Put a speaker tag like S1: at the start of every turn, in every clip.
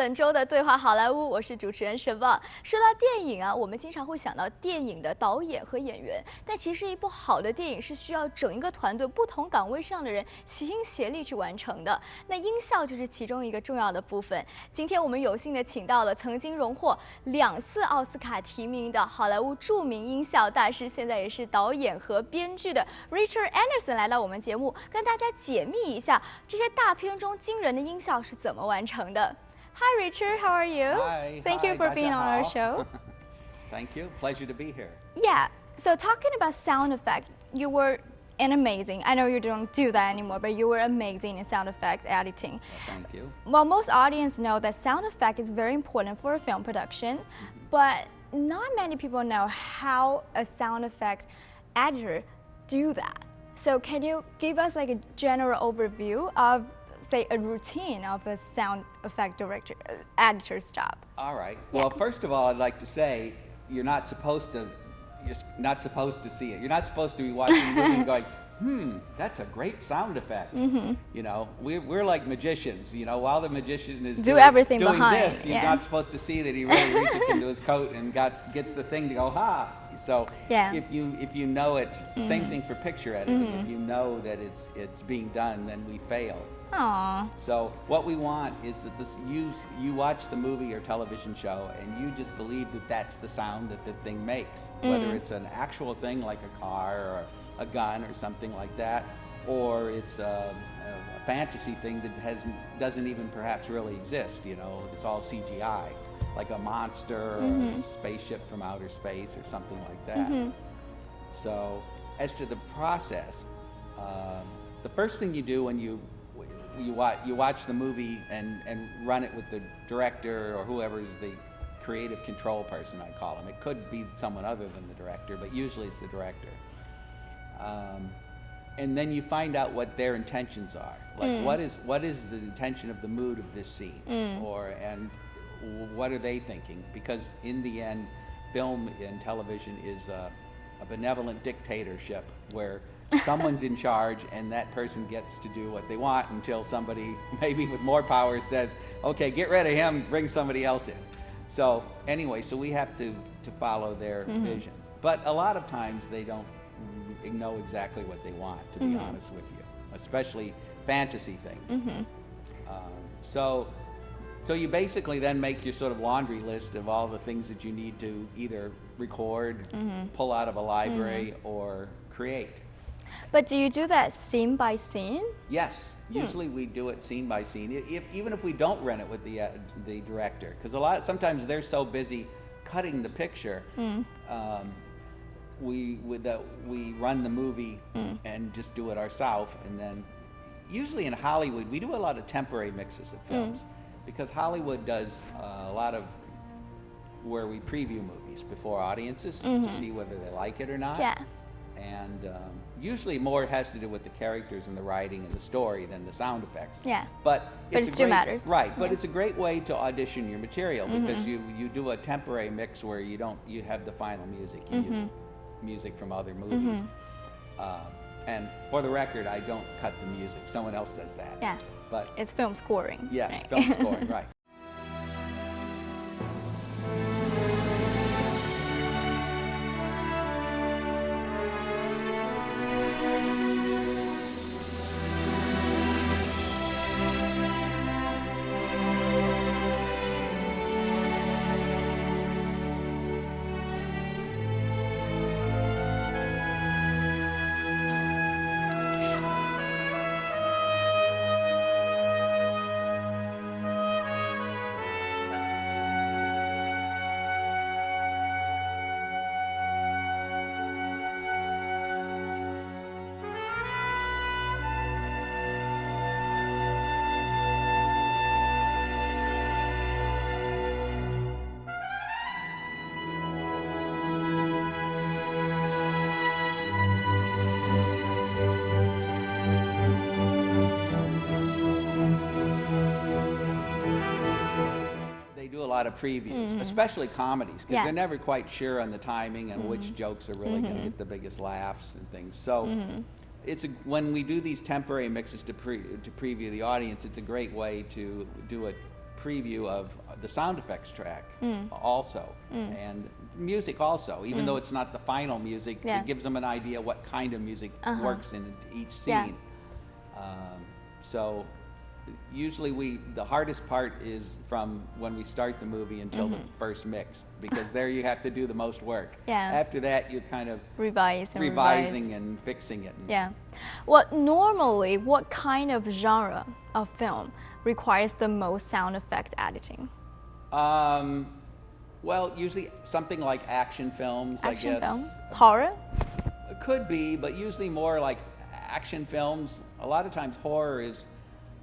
S1: 本周的对话好莱坞，我是主持人沈旺。说到电影啊，我们经常会想到电影的导演和演员，但其实一部好的电影是需要整一个团队不同岗位上的人齐心协力去完成的。那音效就是其中一个重要的部分。今天我们有幸的请到了曾经荣获2次奥斯卡提名的好莱坞著名音效大师，现在也是导演和编剧的 Richard Anderson 来到我们节目，跟大家解密一下这些大片中惊人的音效是怎么完成的。Hi Richard, how are you?
S2: Hi.
S1: Thank you for being on our show.
S2: Thank you. Pleasure to be here.
S1: Yeah. So talking about sound effect, you were amazing. I know you don't do that anymore, but you were amazing in sound effect editing.
S2: Well, thank you.
S1: Well, most audience know that sound effect is very important for a film production, but not many people know how a sound effect editor do that. So can you give us like a general overview of, say, a routine of a sound effect editor's job?
S2: All right. Well, first of all, I'd like to say you're not supposed to see it. You're not supposed to be watching the movie and going, that's a great sound effect. You know, we're like magicians. You know, while the magician is doing
S1: everything
S2: doing
S1: behind.
S2: this, you're not supposed to see that he really reaches into his coat and gets the thing to go, ha. So if you know it, same thing for picture editing. If you know that it's being done, then we failed.
S1: Aww.
S2: So what we want is that you watch the movie or television show and you just believe that that's the sound that the thing makes, whether it's an actual thing like a car or a gun or something like that, or it's a fantasy thing that doesn't even perhaps really exist. You know, it's all CGI, like a monster or a spaceship from outer space or something like that. So as to the process, the first thing you do when you watch the movie and run it with the director or whoever is the creative control person, I call him. It could be someone other than the director, but usually it's the director. And then you find out what their intentions are. Like what is the intention of the mood of this scene, and what are they thinking? Because in the end, film and television is a benevolent dictatorship where someone's in charge and that person gets to do what they want until somebody maybe with more power says, okay, get rid of him, bring somebody else in. So anyway, so we have to follow their vision. But a lot of times they don't know exactly what they want, to be honest with you, especially fantasy things. So you basically then make your sort of laundry list of all the things that you need to either record, pull out of a library, or create.
S1: But do you do that scene by scene?
S2: Yes, usually we do it scene by scene, even if we don't run it with the director, because sometimes they're so busy cutting the picture. We run the movie and just do it ourselves, and then usually in Hollywood we do a lot of temporary mixes of films, because Hollywood does a lot of where we preview movies before audiences to see whether they like it or not.
S1: Yeah.
S2: And usually more has to do with the characters and the writing and the story than the sound effects.
S1: Yeah.
S2: But
S1: it still matters.
S2: Right. But it's a great way to audition your material, because you do a temporary mix where you have the final music. You use music from other movies. And for the record, I don't cut the music. Someone else does that.
S1: Yeah.
S2: But
S1: it's film scoring.
S2: Yes,
S1: right?
S2: film scoring, right. lot of previews, especially comedies, because they're never quite sure on the timing and which jokes are really going to get the biggest laughs and things. So when we do these temporary mixes to preview the audience, it's a great way to do it preview of the sound effects track also, and music also. Even though it's not the final music, it gives them an idea what kind of music works in each scene. So usually the hardest part is from when we start the movie until the first mix, because there you have to do the most work. After that, you're kind of revising and fixing it.
S1: Well, normally, what kind of genre of film requires the most sound effect editing?
S2: Well, usually something like action films, I guess.
S1: Film? Horror?
S2: It could be, but usually more like action films. A lot of times horror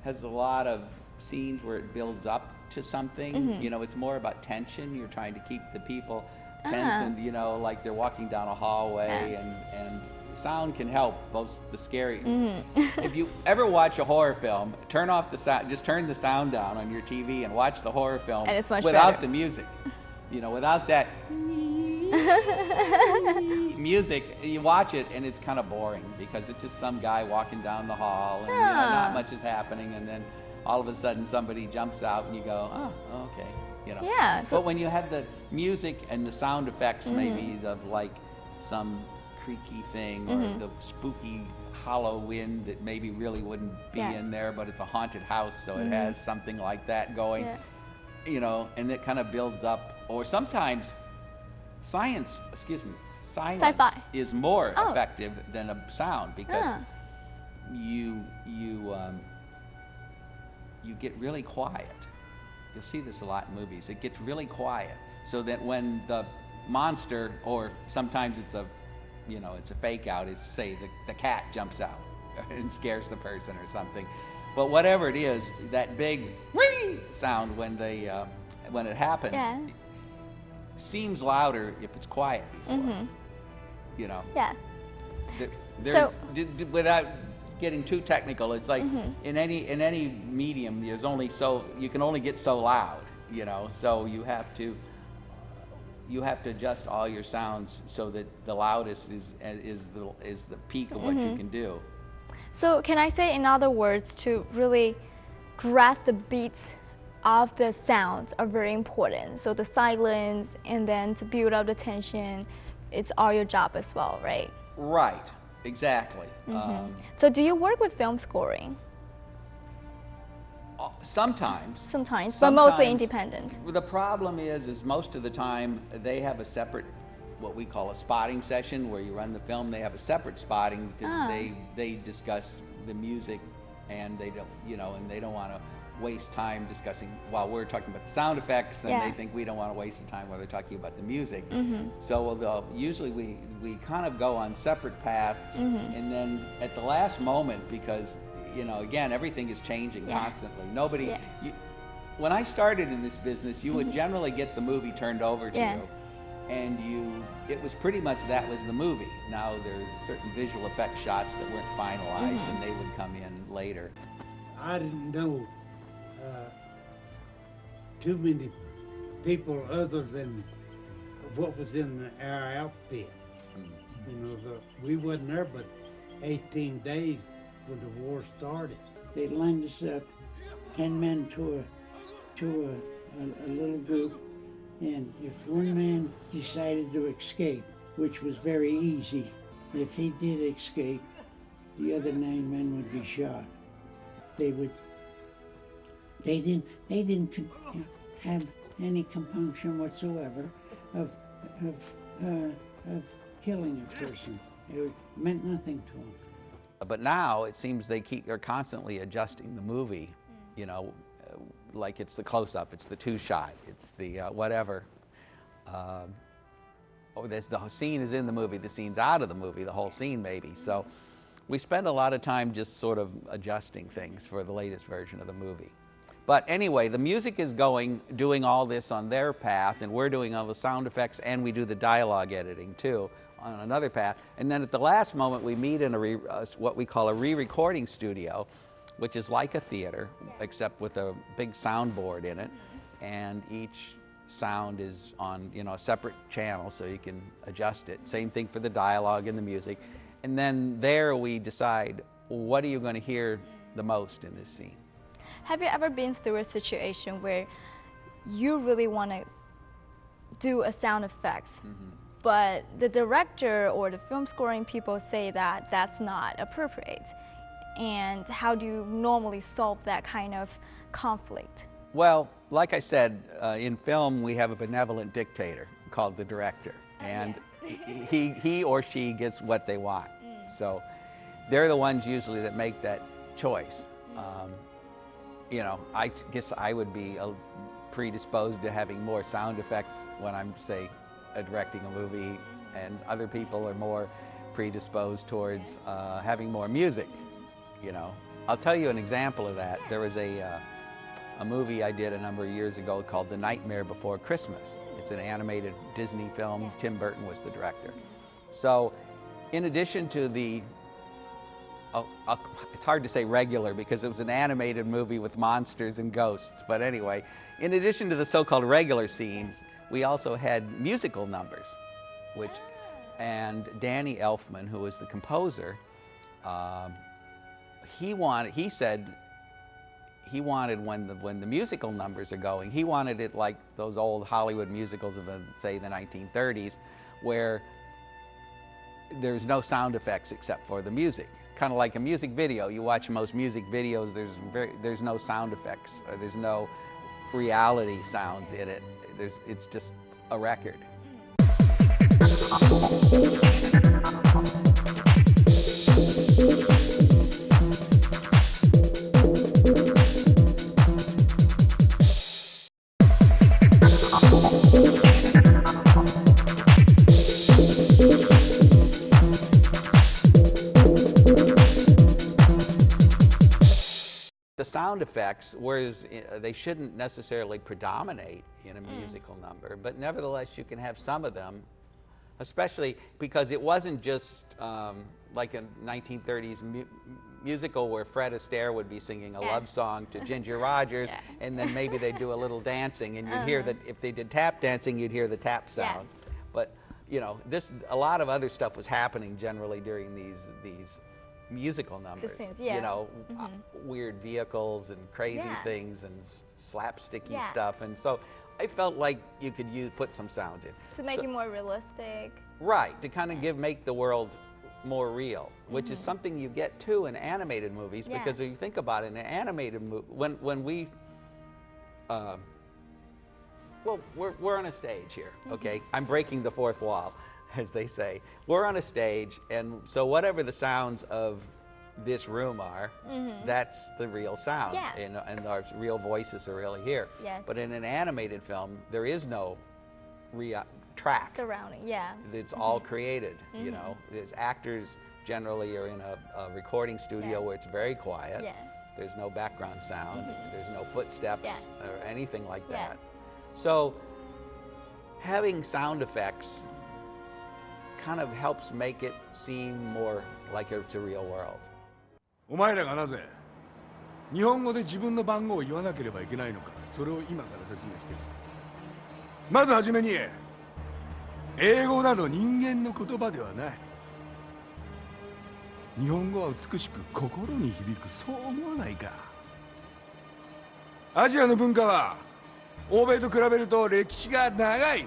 S2: has a lot of scenes where it builds up to something. You know, it's more about tension. You're trying to keep the people tense and, you know, like they're walking down a hallway, and sound can help both the scary. If you ever watch a horror film, turn off the sound, just turn the sound down on your TV and watch the horror film
S1: and it's much
S2: without
S1: better.
S2: The music. You know, without that music, you watch it and it's kind of boring, because it's just some guy walking down the hall and you know, not much is happening, and then all of a sudden somebody jumps out and you go, oh, okay, you know. But when you have the music and the sound effects, maybe of like some creaky thing or the spooky hollow wind that maybe really wouldn't be in there, but it's a haunted house, so it has something like that going. You know, and it kind of builds up. Or sometimes silence is more effective than a sound, because you get really quiet. You'll see this a lot in movies. It gets really quiet, so that when the monster, or sometimes it's a fake out, it's say the cat jumps out and scares the person or something. But whatever it is, that big ring sound when it happens seems louder if it's quiet before. You know. There's without getting too technical, it's like in any medium, there's only you can only get so loud. You know, so you have to adjust all your sounds so that the loudest is the peak of what you can do.
S1: So can I say, in other words, to really grasp the beats of the sounds are very important. So the silence, and then to build up the tension, it's all your job as well, right?
S2: Right, exactly.
S1: So do you work with film scoring?
S2: Sometimes,
S1: but mostly independent.
S2: The problem is most of the time they have a separate, what we call a spotting session, where you run the film. They have a separate spotting, because they discuss the music, and they don't, you know, and they don't want to waste time discussing while we're talking about the sound effects, and they think we don't want to waste the time while they're talking about the music. So usually we kind of go on separate paths, and then at the last moment, because you know, again, everything is changing constantly. Nobody, when I started in this business, you would generally get the movie turned over to you, and it was pretty much that was the movie. Now there's certain visual effect shots that weren't finalized, and they would come in later.
S3: I didn't know too many people other than what was in our outfit. You know, we wasn't there but 18 days when the war started.
S4: They lined us up, 10 men to a little group, and if one man decided to escape, which was very easy, if he did escape, the other 9 men would be shot. They didn't have any compunction whatsoever of killing a person. It meant nothing to them.
S2: But now it seems they're constantly adjusting the movie, you know, like it's the close-up, it's the 2-shot, it's the whatever. The scene is in the movie, the scene's out of the movie, the whole scene maybe. So we spend a lot of time just sort of adjusting things for the latest version of the movie. But anyway, the music is doing all this on their path, and we're doing all the sound effects, and we do the dialogue editing too on another path. And then at the last moment, we meet in what we call a re-recording studio, which is like a theater, except with a big soundboard in it, and each sound is on, you know, a separate channel, so you can adjust it. Same thing for the dialogue and the music. And then there we decide, what are you going to hear the most in this scene?
S1: Have you ever been through a situation where you really want to do a sound effects, but the director or the film scoring people say that that's not appropriate? And how do you normally solve that kind of conflict?
S2: Well, like I said, in film we have a benevolent dictator called the director, and he or she gets what they want. So they're the ones usually that make that choice. You know, I guess I would be predisposed to having more sound effects when I'm, say, directing a movie, and other people are more predisposed towards having more music. You know, I'll tell you an example of that. There was a movie I did a number of years ago called The Nightmare Before Christmas. It's an animated Disney film. Tim Burton was the director. So in addition to the, it's hard to say regular because it was an animated movie with monsters and ghosts, but anyway, in addition to the so-called regular scenes, we also had musical numbers, and Danny Elfman, who was the composer, he said he wanted when the musical numbers are going, he wanted it like those old Hollywood musicals of say the 1930s, where there's no sound effects except for the music. Kind of like a music video. You watch most music videos, there's no sound effects, or there's no reality sounds in it. It's just a record. The sound effects, whereas they shouldn't necessarily predominate in a musical number, but nevertheless you can have some of them, especially because it wasn't just like a 1930s musical where Fred Astaire would be singing a love song to Ginger Rogers, and then maybe they'd do a little dancing, and you'd hear that if they did tap dancing, you'd hear the tap sounds. But you know, a lot of other stuff was happening generally during these musical numbers, you know, weird vehicles and crazy things and slapsticky stuff, and so I felt like you could put some sounds in
S1: to make it more realistic. Right,
S2: to kind of make the world more real, which is something you get too in animated movies, because if you think about it, in an animated movie, when we well, we're on a stage here, okay? I'm breaking the fourth wall, as they say. We're on a stage, and so whatever the sounds of this room are, that's the real sound, and our real voices are really here. But in an animated film, there is no track.
S1: Surrounding,
S2: It's all created, you know. There's actors generally are in a recording studio where it's very quiet. There's no background sound. There's no footsteps or anything like that. So having sound effects kind of helps make it seem more like it's a real world.
S5: お前らがなぜ日本語で自分の番号を言わなければいけないのか、それを今から説明している。まずはじめに、英語など人間の言葉ではない。日本語は美しく心に響く、そう思わないか。アジアの文化は欧米と比べると歴史が長い。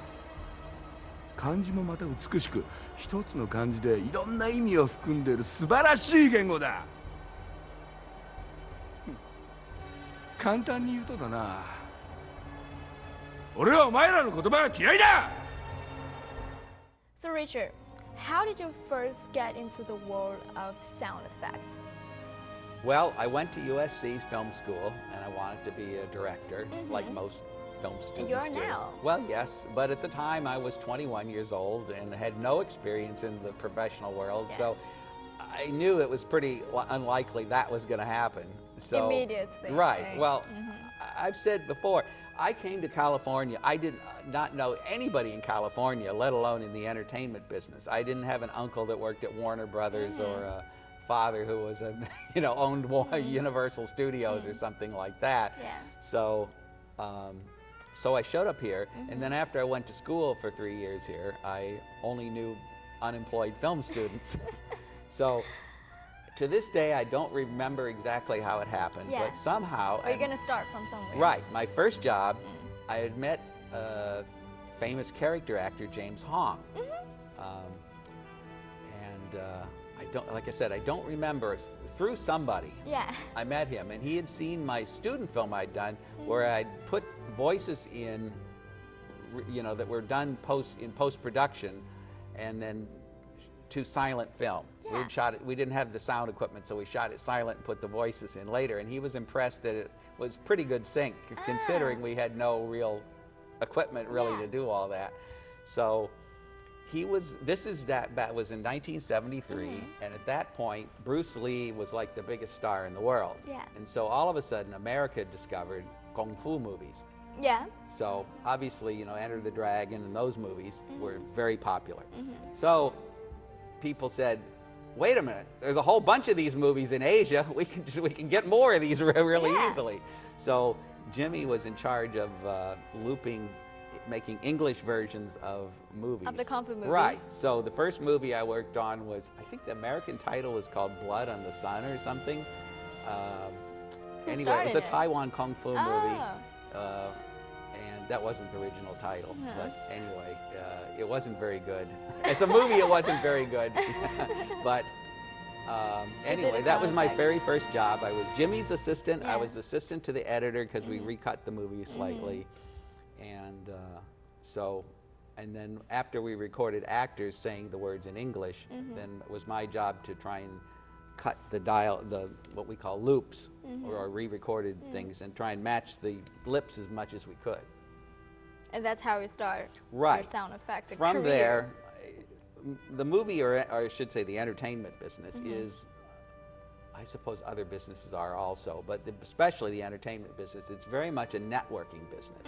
S5: 漢字もまた美しく、一つの漢字でいろんな意味を含んでいる素晴らしい言語だ。簡単に言うとだな、俺はお前らの言葉が嫌いだ。
S1: So Richard, how did you first get into the world of sound effects?
S2: Well, I went to USC's film school, and I wanted to be a director, like most film students
S1: You are
S2: do.
S1: now.
S2: Well, yes, but at the time I was 21 years old and had no experience in the professional world, so I knew it was pretty unlikely that was going to happen. So,
S1: Immediately.
S2: Right. Well, I've said before, I came to California. I did not know anybody in California, let alone in the entertainment business. I didn't have an uncle that worked at Warner Brothers or a father who was owned Universal Studios or something like that. So I showed up here, and then after I went to school for 3 years here, I only knew unemployed film students. So To this day, I don't remember exactly how it happened,
S1: Yeah.
S2: but somehow.
S1: Are you going to start from somewhere?
S2: Right. My first job, I had met famous character actor James Hong. I don't, like I said, I don't remember. Through somebody,
S1: Yeah.
S2: I met him, and he had seen my student film I'd done, where I'd put voices in, you know, that were done in post-production, and then to silent film.
S1: Yeah.
S2: We'd shot it. We didn't have the sound equipment, so we shot it silent and put the voices in later. And he was impressed that it was pretty good sync, considering we had no real equipment really
S1: Yeah.
S2: to do all that. So he was. That was in 1973, and at that point, Bruce Lee was like the biggest star in the world.
S1: Yeah.
S2: And so all of a sudden, America discovered kung fu movies.
S1: Yeah.
S2: So obviously, you know, Enter the Dragon and those movies were very popular. So people said, wait a minute, there's a whole bunch of these movies in Asia. We can get more of these really
S1: Yeah.
S2: easily. So Jimmy was in charge of making English versions of movies.
S1: Of the Kung Fu movie?
S2: Right. So the first movie I worked on was, I think the American title was called Blood on the Sun or something. Anyway, it was a
S1: started it?
S2: Taiwan Kung Fu movie.
S1: Oh.
S2: And that wasn't the original title. But anyway, it wasn't very good. As a movie, it wasn't very good. But anyway, that was my very first job. I was Jimmy's assistant.
S1: Yeah.
S2: I was assistant to the editor because we recut the movie slightly. And and then after we recorded actors saying the words in English, then it was my job to try and cut what we call loops, or re-recorded things, and try and match the lips as much as we could.
S1: And that's how you start
S2: Right.
S1: your sound effect
S2: From
S1: career.
S2: there, the movie, or I should say the entertainment business, is, I suppose other businesses are also, but especially the entertainment business, it's very much a networking business.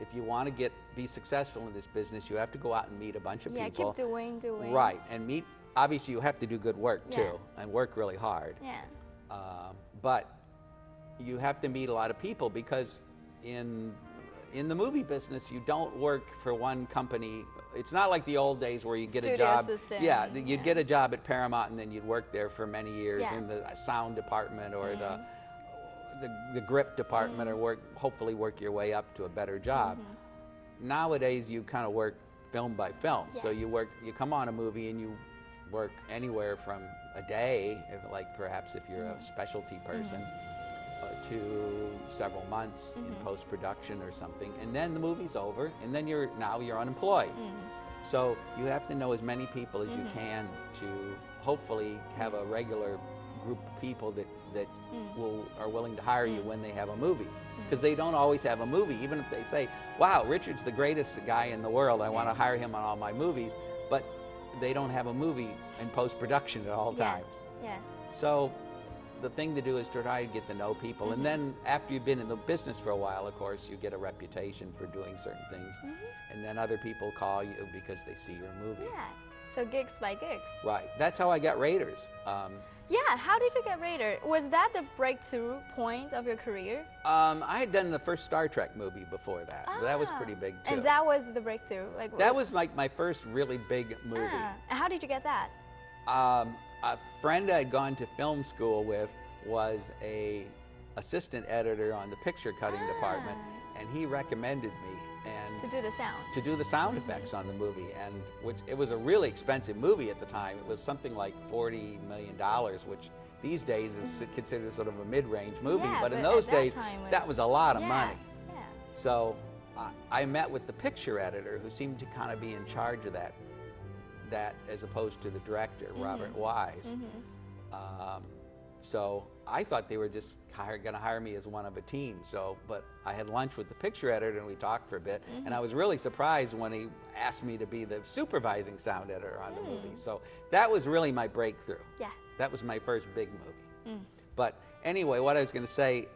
S2: If you want to be successful in this business, you have to go out and meet a bunch of
S1: Yeah,
S2: people.
S1: keep doing.
S2: Right, and obviously you have to do good work too,
S1: Yeah.
S2: and work really hard.
S1: Yeah.
S2: But you have to meet a lot of people, because in the movie business, you don't work for one company. It's not like the old days where you get a
S1: Studio
S2: job.
S1: assistant,
S2: Yeah, you'd
S1: yeah.
S2: get a job at Paramount, and then you'd work there for many years
S1: Yeah.
S2: in the sound department or the grip department, or hopefully work your way up to a better job. Nowadays, you kind of work film by film. So you come on a movie and you work anywhere from a day, perhaps if you're a specialty person, to several months in post-production or something, and then the movie's over, and then you're unemployed. So you have to know as many people as you can to hopefully have a regular group of people that are willing to hire you when they have a movie, because they don't always have a movie. Even if they say, wow, Richard's the greatest guy in the world, I want to hire him on all my movies, but they don't have a movie in post-production at all times.
S1: Yeah.
S2: So the thing to do is to try to get to know people, and then after you've been in the business for a while, of course, you get a reputation for doing certain things, and then other people call you because they see your movie.
S1: Yeah. So gigs by gigs.
S2: Right. That's how I got Raiders.
S1: Yeah. How did you get Raider? Was that the breakthrough point of your career?
S2: I had done the first Star Trek movie before that. That was pretty big too.
S1: And that was the breakthrough.
S2: That was like my first really big movie.
S1: And how did you get that?
S2: A friend I'd gone to film school with was a assistant editor on the picture cutting department, and he recommended me
S1: To do the sound.
S2: to do the sound effects on the movie, and it was a really expensive movie at the time. It was something like $40 million, which these days is considered sort of a mid-range movie,
S1: Yeah,
S2: but in
S1: but
S2: those
S1: at that
S2: days,
S1: time
S2: that was a lot of
S1: Yeah.
S2: money.
S1: Yeah.
S2: So I met with the picture editor, who seemed to kind of be in charge of that as opposed to the director, Robert Wise. So I thought they were just going to hire me as one of a team. But I had lunch with the picture editor, and we talked for a bit, and I was really surprised when he asked me to be the supervising sound editor on the movie. So that was really my breakthrough.
S1: Yeah.
S2: That was my first big movie. But anyway, what I was going to say,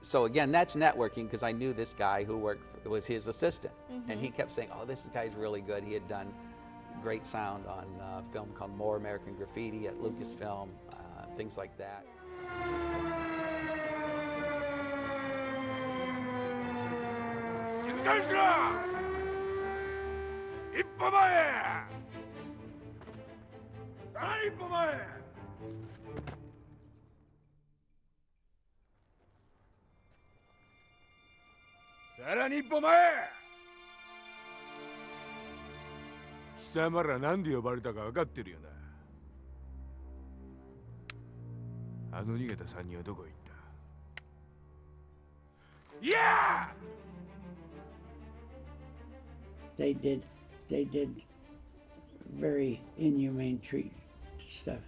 S2: so again, that's networking, because I knew this guy who was his assistant, and he kept saying, oh, this guy's really good. He had done great sound on a film called More American Graffiti at Lucasfilm, things like that.
S5: さらに一歩前。貴様らなんで呼ばれたか分かってるよな。あの逃げた3人はどこへ行った。いや
S4: They did very inhumane stuff.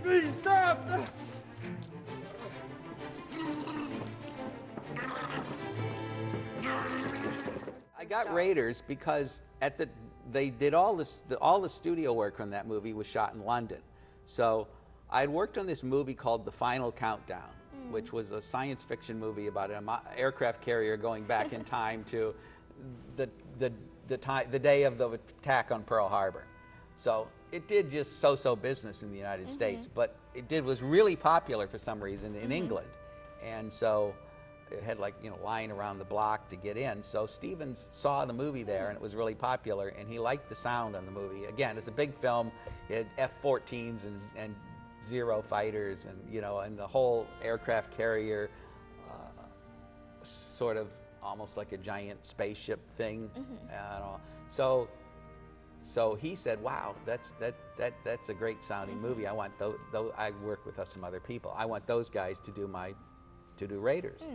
S5: Please stop!
S2: I got Raiders because they did all the studio work on that movie was shot in London. So I'd worked on this movie called The Final Countdown, which was a science fiction movie about an aircraft carrier going back in time to the day of the attack on Pearl Harbor. So it did just so-so business in the United States, but it was really popular for some reason in England. And so it had line around the block to get in. So Stevens saw the movie there and it was really popular and he liked the sound on the movie. Again, it's a big film. It had F-14s and Zero fighters and, and the whole aircraft carrier sort of almost like a giant spaceship thing. So he said, "Wow, that's a great sounding movie. I want those. I work with some other people. I want those guys to do Raiders."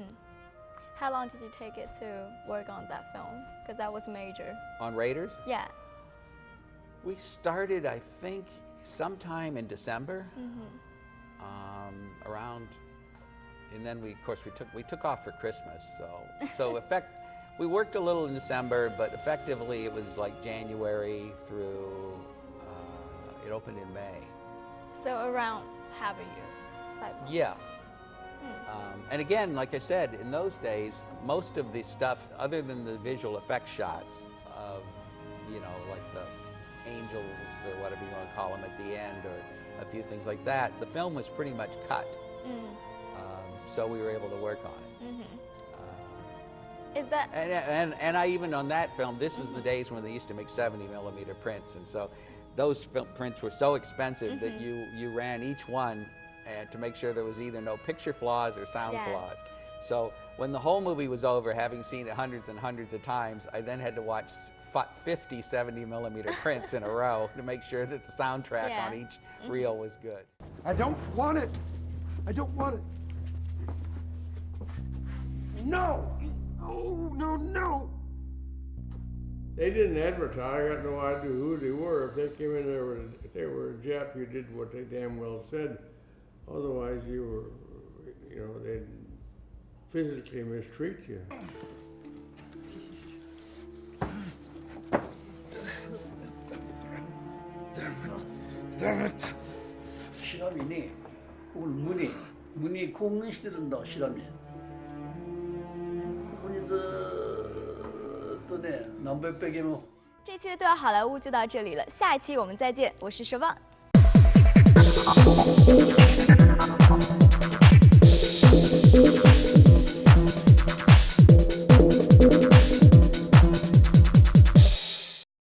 S1: How long did you take it to work on that film? Because that was major.
S2: On Raiders?
S1: Yeah.
S2: We started, I think, sometime in December. Around, and then we took off for Christmas. So we worked a little in December, but effectively it was like January through, it opened in May.
S1: So around half a year, 5 months.
S2: Yeah. And again, like I said, in those days, most of the stuff, other than the visual effects shots of, like the angels or whatever you want to call them at the end or a few things like that, the film was pretty much cut. So we were able to work on it.
S1: Is that
S2: and I even on that film, this is the days when they used to make 70mm prints, and so those prints were so expensive that you ran each one to make sure there was either no picture flaws or sound flaws. So when the whole movie was over, having seen it hundreds and hundreds of times, I then had to watch 50 70mm prints in a row to make sure that the soundtrack on each reel was good.
S5: I don't want it. I don't want it. No. Oh, no.
S6: They didn't advertise. I got no idea who they were. If they came in there, if they were a Jap, you did what they damn well said. Otherwise, you were, they'd physically mistreat you.
S7: Damn it. 실험이니 그걸 문이 공시된다 실험이.
S1: 这期的对话好莱坞就到这里了，下一期我们再见，我是佘旺。